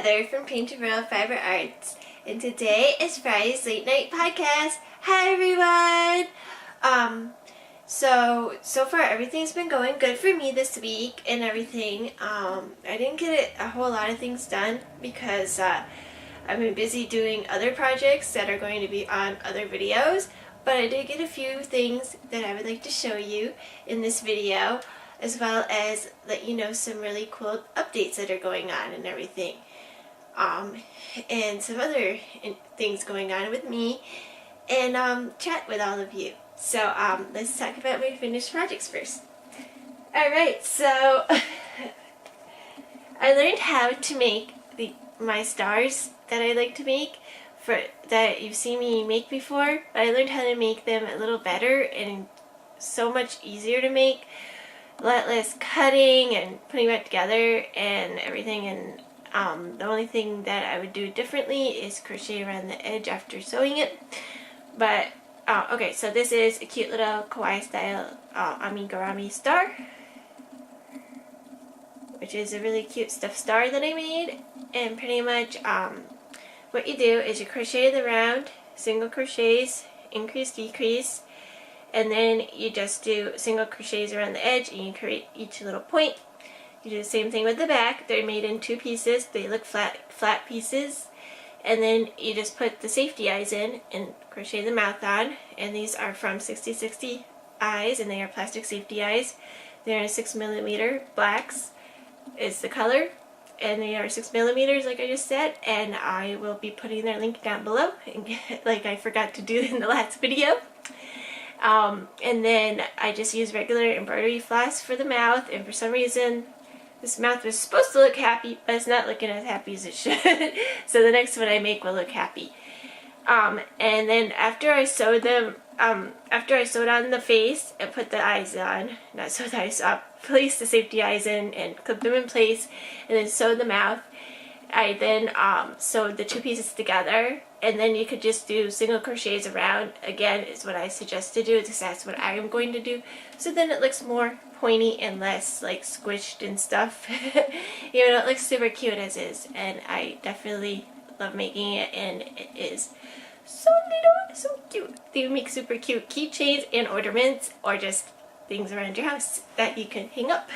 Heather from Paint to Real Fiber Arts, and today is Friday's Late Night Podcast. Hi everyone! So far everything's been going good for me this week and everything. I didn't get a whole lot of things done because I've been busy doing other projects that are going to be on other videos, but I did get a few things that I would like to show you in this video, as well as let you know some really cool updates that are going on and everything. And some other things going on with me, and chat with all of you. So let's talk about my finished projects first. Alright, so I learned how to make my stars that I like to make, that you've seen me make before, but I learned how to make them a little better and so much easier to make. A lot less cutting and putting it together and everything, and the only thing that I would do differently is crochet around the edge after sewing it. But okay, so this is a cute little kawaii style amigurumi star, which is a really cute stuffed star that I made. And pretty much what you do is you crochet the round, single crochets, increase, decrease, and then you just do single crochets around the edge and you create each little point. You do the same thing with the back. They're made in two pieces. They look flat pieces. And then you just put the safety eyes in and crochet the mouth on. And these are from 6060 eyes, and they are plastic safety eyes. They're in 6mm. Blacks is the color, and they are 6mm like I just said. And I will be putting their link down below, like I forgot to do in the last video. And then I just use regular embroidery floss for the mouth, and for some reason this mouth was supposed to look happy, but it's not looking as happy as it should. So the next one I make will look happy. And then after I sewed them, after I sewed on the face and put the eyes on, not sewed the eyes up, placed the safety eyes in and clipped them in place, and then sewed the mouth, I then sewed the two pieces together. And then you could just do single crochets around, again, is what I suggest to do, because that's what I am going to do. So then it looks more pointy and less like squished and stuff. You know, it looks super cute as is, and I definitely love making it, and it is so little, so cute. They make super cute keychains and ornaments, or just things around your house that you can hang up,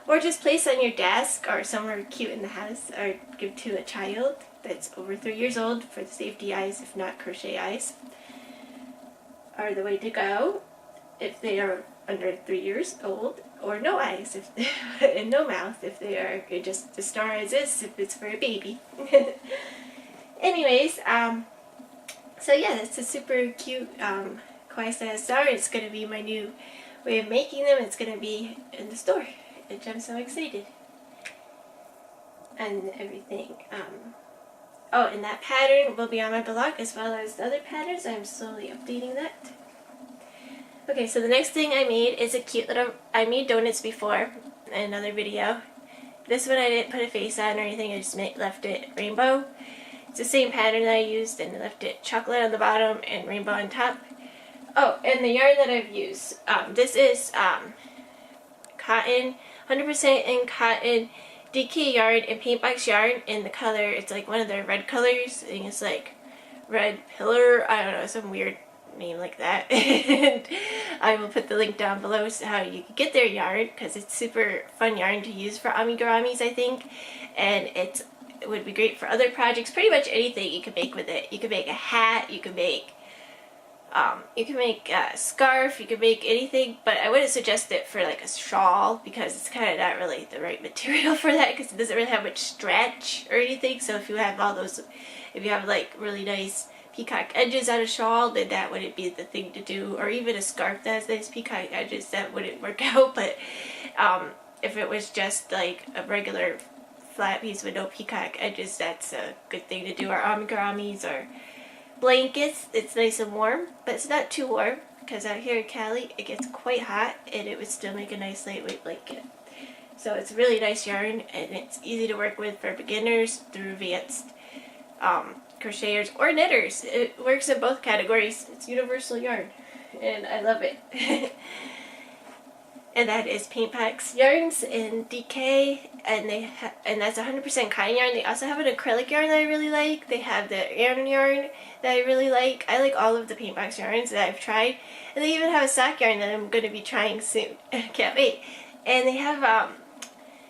or just place on your desk or somewhere cute in the house, or give to a child that's over 3 years old for the safety eyes, if not crochet eyes, are the way to go if they are under 3 years old, or no eyes if and no mouth if they are just the star as is, if it's for a baby. Anyways, so yeah, that's a super cute kawaii style star. It's going to be my new way of making them. It's going to be in the store, which I'm so excited, and everything. Oh, and that pattern will be on my blog, as well as the other patterns. I'm slowly updating that. Okay, so the next thing I made is a cute little, I made donuts before in another video. This one I didn't put a face on or anything, I just left it rainbow. It's the same pattern that I used, and left it chocolate on the bottom and rainbow on top. Oh, and the yarn that I've used, this is cotton, 100% in cotton, DK yarn and paint box yarn, in the color, it's like one of their red colors. I think it's like red pillar, I don't know, some weird name like that. And I will put the link down below as to how you can get their yarn, because it's super fun yarn to use for amigurumis, I think, and it would be great for other projects. Pretty much anything you can make with it. You can make a hat, you can make a scarf, you can make anything, but I wouldn't suggest it for like a shawl, because it's kind of not really the right material for that, because it doesn't really have much stretch or anything. So if you have all those, if you have like really nice peacock edges on a shawl, then that wouldn't be the thing to do, or even a scarf that has nice peacock edges, that wouldn't work out. But if it was just like a regular flat piece with no peacock edges, that's a good thing to do. Or amigurumis or blankets, it's nice and warm, but it's not too warm, because out here in Cali it gets quite hot, and it would still make a nice lightweight blanket. So it's really nice yarn, and it's easy to work with for beginners through advanced crocheters or knitters. It works in both categories. It's universal yarn, and I love it. and that is Paint Packs Yarns in DK, and and that's 100% cotton yarn. They also have an acrylic yarn that I really like. They have the yarn that I really like. I like all of the Paint Packs yarns that I've tried, and they even have a sock yarn that I'm going to be trying soon. Can't wait. And they have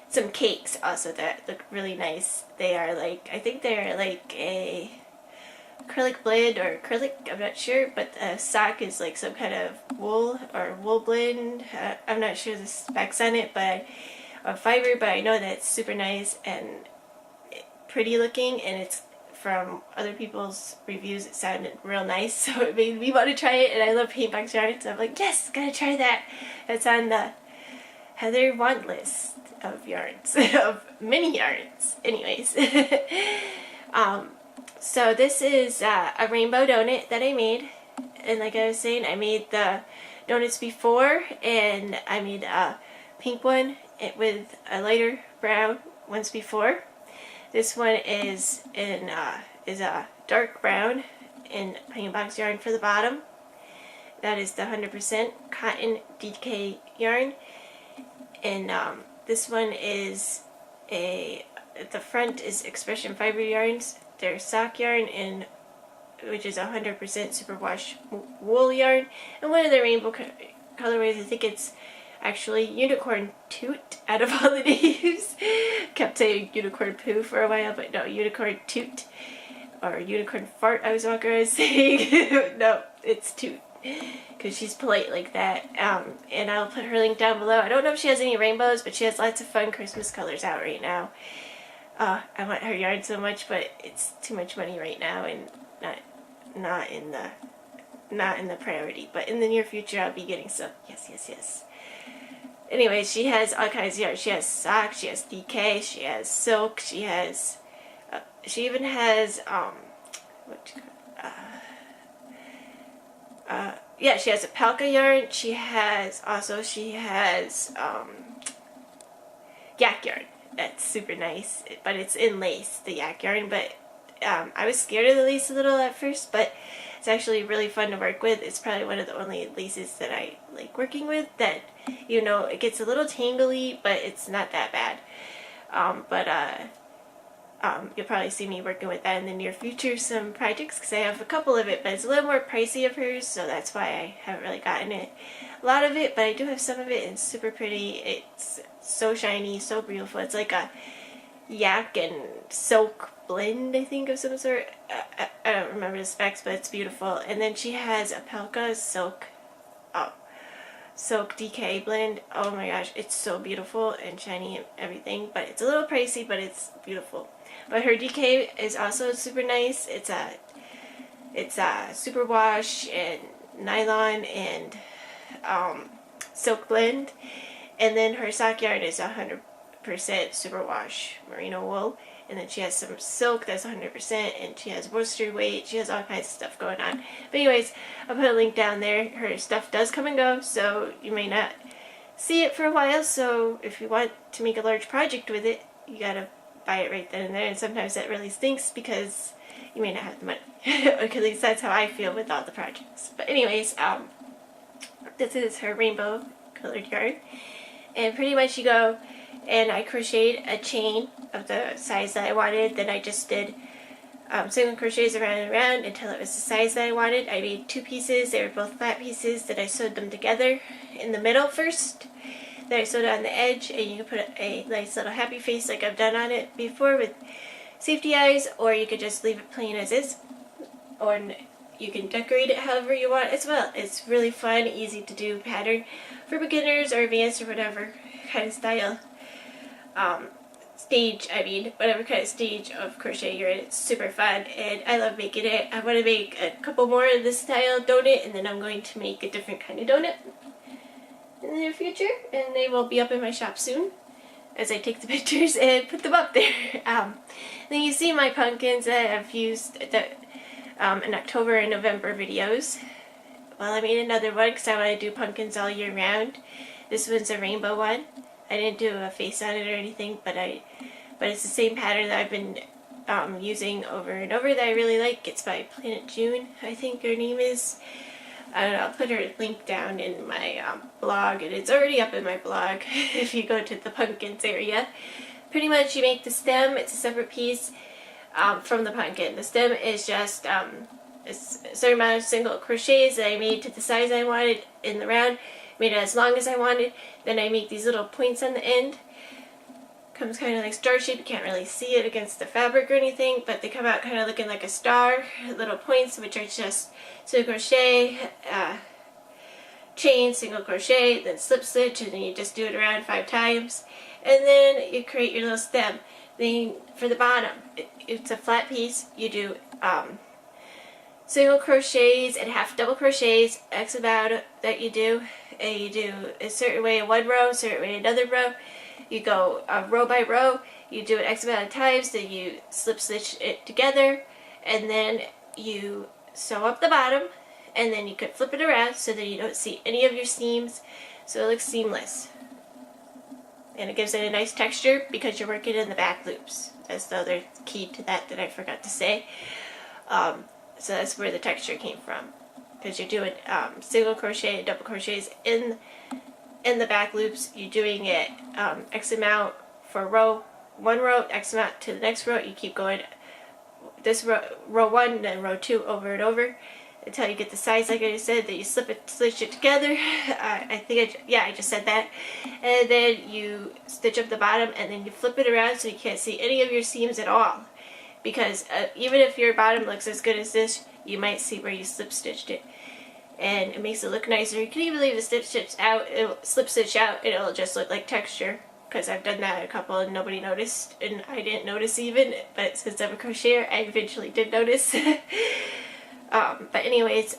some cakes also that look really nice. They are like, I think they're like a acrylic blend or acrylic, I'm not sure, but the sock is like some kind of wool or wool blend. I'm not sure the specs on it, but or fiber, but I know that it's super nice and pretty looking, and it's from other people's reviews, it sounded real nice, so it made me want to try it. And I love Paint Box yarns, so I'm like, yes, gotta try that. It's on the Heather want list of yarns, of mini yarns. Anyways, so this is a rainbow donut that I made, and like I was saying, I made the donuts before, and I made a pink one with a lighter brown once before. This one is a dark brown in Paint Box yarn for the bottom. That is the 100% cotton DK yarn, and this one is at the front is Expression Fiber yarns. Their sock yarn, and which is 100% superwash wool yarn, and one of the rainbow colorways, I think it's actually Unicorn Toot out of all the names. Kept saying Unicorn Poo for a while, but no, Unicorn Toot or Unicorn Fart I was walking around saying. No, it's Toot, because she's polite like that. And I'll put her link down below. I don't know if she has any rainbows, but she has lots of fun Christmas colors out right now. I want her yarn so much, but it's too much money right now, and not in the priority. But in the near future, I'll be getting some. Yes. Anyway, she has all kinds of yarn. She has socks. She has DK. She has silk. She has. She even has yeah, she has a palka yarn. She has yak yarn. That's super nice, but it's in lace, the yak yarn, but I was scared of the lace a little at first, but it's actually really fun to work with. It's probably one of the only laces that I like working with that, you know, it gets a little tangly, but it's not that bad. You'll probably see me working with that in the near future, some projects, because I have a couple of it, but it's a little more pricey of hers, so that's why I haven't really gotten a lot of it, but I do have some of it, and it's super pretty. It's so shiny, so beautiful. It's like a yak and silk blend, I think, of some sort. I don't remember the specs, but it's beautiful. And then she has a palka silk DK blend. Oh my gosh, it's so beautiful and shiny and everything, but it's a little pricey, but it's beautiful. But her DK is also super nice. It's a super wash and nylon and silk blend, and then her sock yarn is 100% superwash merino wool, and then she has some silk that's 100%, and she has worsted weight. She has all kinds of stuff going on. But anyways, I'll put a link down there. Her stuff does come and go, so you may not see it for a while, so if you want to make a large project with it, you gotta buy it right then and there, and sometimes that really stinks because you may not have the money. At least that's how I feel with all the projects. But anyways, this is her rainbow colored yarn, and pretty much you go and I crocheted a chain of the size that I wanted. Then I just did single crochets around and around until it was the size that I wanted. I made two pieces. They were both flat pieces. Then I sewed them together in the middle first. Then I sewed on the edge, and you can put a nice little happy face like I've done on it before with safety eyes, or you could just leave it plain as is, or you can decorate it however you want as well. It's really fun, easy to do pattern for beginners or advanced or whatever kind of style whatever kind of stage of crochet you're in. It's super fun, and I love making it. I want to make a couple more of this style donut, and then I'm going to make a different kind of donut in the near future, and they will be up in my shop soon as I take the pictures and put them up there. Then you see my pumpkins that I've used in October and November videos. Well, I made another one because I want to do pumpkins all year round. This one's a rainbow one. I didn't do a face on it or anything, but it's the same pattern that I've been using over and over that I really like. It's by Planet June, I think her name is. I don't know, I'll put her link down in my blog, and it's already up in my blog if you go to the pumpkins area. Pretty much you make the stem, it's a separate piece from the pumpkin. The stem is just it's a certain amount of single crochets that I made to the size I wanted in the round, made it as long as I wanted. Then I make these little points on the end. Comes kind of like star shape. You can't really see it against the fabric or anything, but they come out kind of looking like a star. Little points, which are just single crochet, chain, single crochet, then slip stitch, and then you just do it around 5 times. And then you create your little stem. Then for the bottom, it's a flat piece. You do single crochets and half double crochets, X amount that you do. And you do a certain way in one row, a certain way in another row. You go row by row, you do it X amount of times, then you slip stitch it together, and then you sew up the bottom, and then you could flip it around so that you don't see any of your seams, so it looks seamless. And it gives it a nice texture because you're working in the back loops. That's the other key to that I forgot to say. So that's where the texture came from, because you're doing single crochet and double crochets in the back loops. You're doing it X amount for one row, X amount to the next row. You keep going this row 1, then row 2, over and over until you get the size like I said. Then you stitch it together. I just said that. And then you stitch up the bottom, and then you flip it around so you can't see any of your seams at all. Because even if your bottom looks as good as this, you might see where you slip stitched it. And it makes it look nicer. You can even leave the slip stitch out, it'll slip stitch out, and it'll just look like texture. Because I've done that a couple and nobody noticed, and I didn't notice even, but since I'm a crocheter, I eventually did notice. But anyways,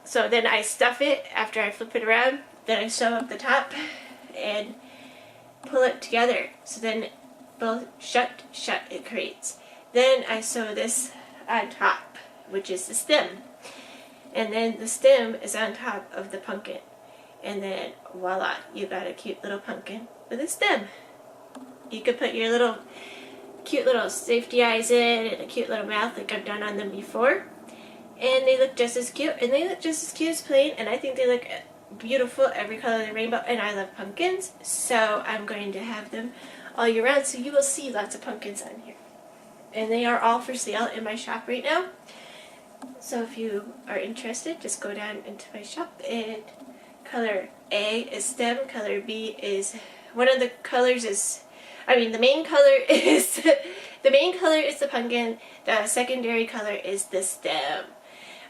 so then I stuff it after I flip it around, then I sew up the top and pull it together. So then both shut, it creates. Then I sew this on top, which is the stem. And then the stem is on top of the pumpkin. And then voila, you got a cute little pumpkin with a stem. You could put your little cute little safety eyes in and a cute little mouth like I've done on them before. And they look just as cute. And they look just as cute as plain. And I think they look beautiful every color of the rainbow. And I love pumpkins. So I'm going to have them all year round. So you will see lots of pumpkins on here. And they are all for sale in my shop right now. So if you are interested, just go down into my shop, and color A is stem, color B is, one of the colors is, the main color is, the pumpkin, the secondary color is the stem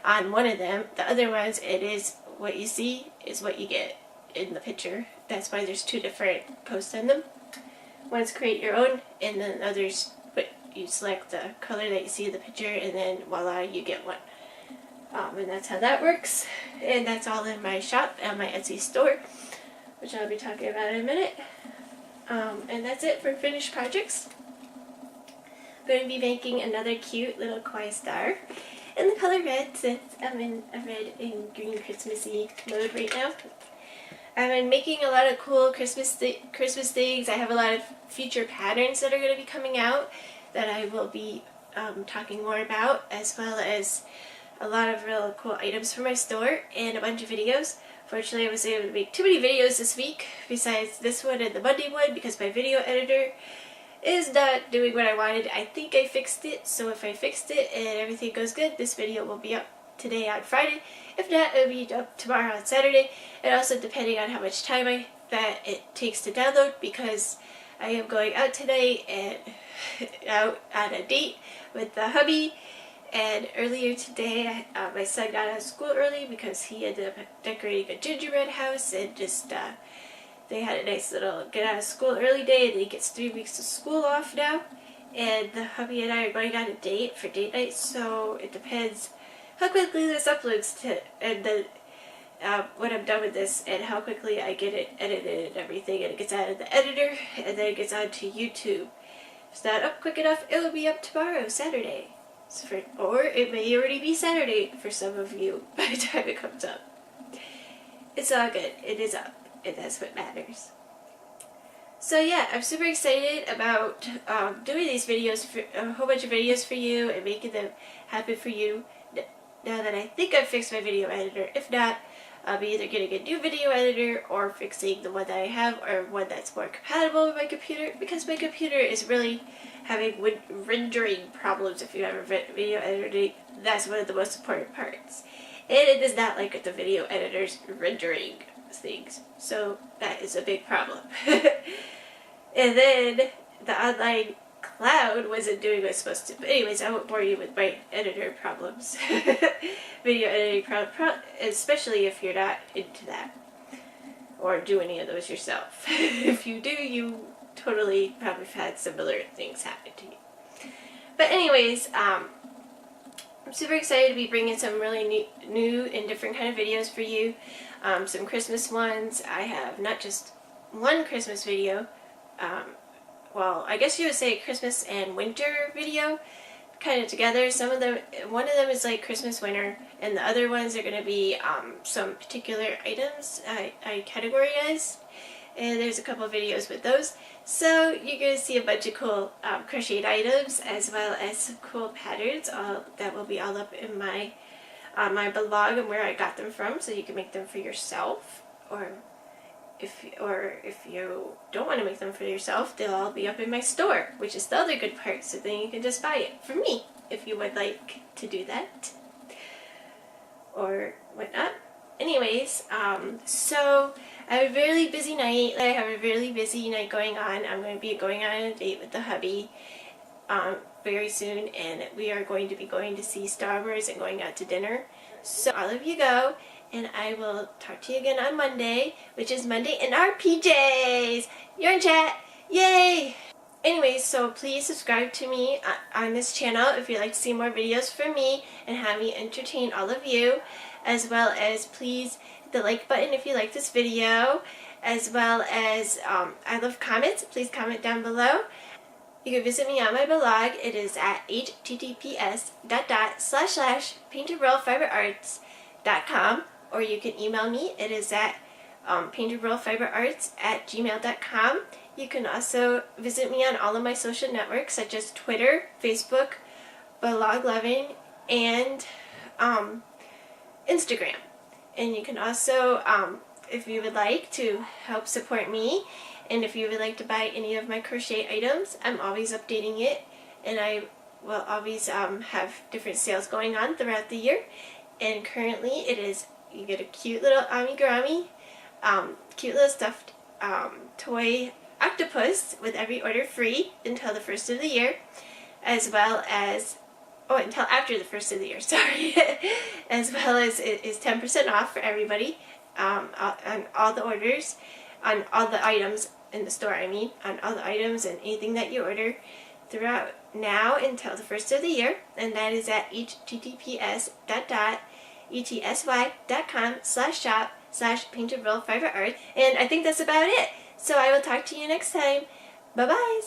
on one of them. The other ones, it is what you see is what you get in the picture. That's why there's 2 different posts on them. One's create your own, and then others, you select the color that you see in the picture, and then voila, you get one. And that's how that works. And that's all in my shop and my Etsy store, which I'll be talking about in a minute. And that's it for finished projects. I'm going to be making another cute little kawaii star in the color red, since I'm in a red and green Christmassy mode right now. I've been making a lot of cool Christmas things. I have a lot of future patterns that are going to be coming out that I will be talking more about, as well as a lot of real cool items for my store and a bunch of videos. Fortunately, I was able to make too many videos this week, besides this one and the Monday one, because my video editor is not doing what I wanted. I think I fixed it, so if I fixed it and everything goes good, this video will be up today on Friday. If not, it'll be up tomorrow on Saturday, and also depending on how much time that it takes to download, because I am going out tonight and out on a date with the hubby. And earlier today, my son got out of school early because he ended up decorating a gingerbread house, and just they had a nice little get out of school early day, and he gets 3 weeks of school off now. And the hubby and I are going on a date for date night, so it depends how quickly this uploads to, and then when I'm done with this, and how quickly I get it edited and everything, and it gets out of the editor, and then it gets onto YouTube. If it's not up quick enough, it will be up tomorrow, Saturday. Or it may already be Saturday for some of you by the time it comes up. It's all good. It is up, and that's what matters. So yeah, I'm super excited about doing these videos, for a whole bunch of videos for you, and making them happen for you. now that I think I've fixed my video editor. If not, I'll be either getting a new video editor or fixing the one that I have, or one that's more compatible with my computer, because my computer is really having rendering problems. If you have a video editing, that's one of the most important parts. And it does not like the video editor's rendering things. So that is a big problem. And then the online cloud wasn't doing what it's supposed to. But anyways, I won't bore you with my editor problems. Video editing problems, especially if you're not into that or do any of those yourself. If you do, you totally probably have had similar things happen to you. But anyways, I'm super excited to be bringing some really new and different kind of videos for you. Some Christmas ones. I have not just one Christmas video, well, I guess you would say Christmas and winter video kind of together. One of them is like Christmas winter, and the other ones are going to be some particular items I categorized, and there's a couple of videos with those. So you're going to see a bunch of cool crocheted items, as well as some cool patterns that will be all up in my blog and where I got them from, so you can make them for yourself, or if you don't want to make them for yourself, they'll all be up in my store, which is the other good part. So then you can just buy it from me if you would like to do that, or whatnot. Anyways, so I have a really busy night. I have a really busy night going on. I'm going to be going on a date with the hubby very soon, and we are going to be going to see Star Wars and going out to dinner. So all of you go, and I will talk to you again on Monday, which is Monday in our PJs. You're in chat. Yay! Anyways, so please subscribe to me on this channel if you'd like to see more videos from me and have me entertain all of you, as well as please hit the like button if you like this video, as well as I love comments. Please comment down below. You can visit me on my blog. It is at https://paintedrollfiberarts.com, or you can email me. It is at paintedrollfiberarts@gmail.com. You can also visit me on all of my social networks, such as Twitter, Facebook, Blog Loving, and Instagram. And you can also, if you would like to help support me, and if you would like to buy any of my crochet items, I'm always updating it, and I will always have different sales going on throughout the year. And currently it is, you get a cute little amigurumi, cute little stuffed toy octopus with every order free until the first of the year, as well as, until after the first of the year, sorry, as well as it is 10% off for everybody on all the orders, on all the items in the store, on all the items and anything that you order throughout now until the first of the year, and that is at https://etsy.com/shop/paintedrollfiberart. And I think that's about it. So I will talk to you next time. Bye-bye.